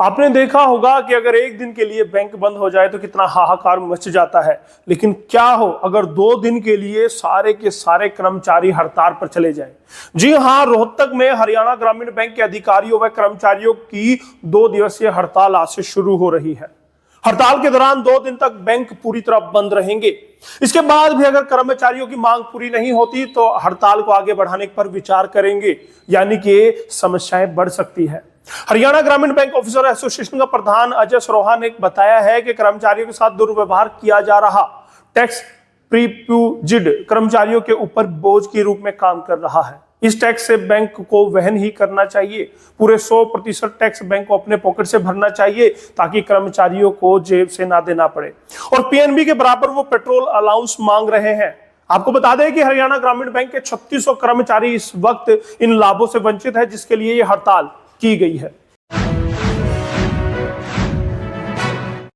आपने देखा होगा कि अगर एक दिन के लिए बैंक बंद हो जाए तो कितना हाहाकार मच जाता है, लेकिन क्या हो अगर 2 दिन के लिए सारे के सारे कर्मचारी हड़ताल पर चले जाएं। जी हां, रोहतक में हरियाणा ग्रामीण बैंक के अधिकारियों व कर्मचारियों की 2 दिवसीय हड़ताल आज से शुरू हो रही है। हड़ताल के दौरान 2 दिन तक बैंक पूरी तरह बंद रहेंगे। इसके बाद भी अगर कर्मचारियों की मांग पूरी नहीं होती तो हड़ताल को आगे बढ़ाने पर विचार करेंगे, यानी कि समस्याएं बढ़ सकती है। हरियाणा ग्रामीण बैंक ऑफिसर एसोसिएशन का प्रधान अजय सरोहा ने बताया है कि कर्मचारियों के साथ दुर्व्यवहार किया जा रहा, टैक्स प्रीप्यूजिड कर्मचारियों के ऊपर बोझ के रूप में काम कर रहा है। इस टैक्स से बैंक को वहन ही करना चाहिए। पूरे 100% टैक्स बैंक को अपने पॉकेट से भरना चाहिए ताकि कर्मचारियों को जेब से ना देना पड़े। और पीएनबी के बराबर वो पेट्रोल अलाउंस मांग रहे हैं। आपको बता दें कि हरियाणा ग्रामीण बैंक के 3600 कर्मचारी इस वक्त इन लाभों से वंचित है, जिसके लिए ये हड़ताल की गई है।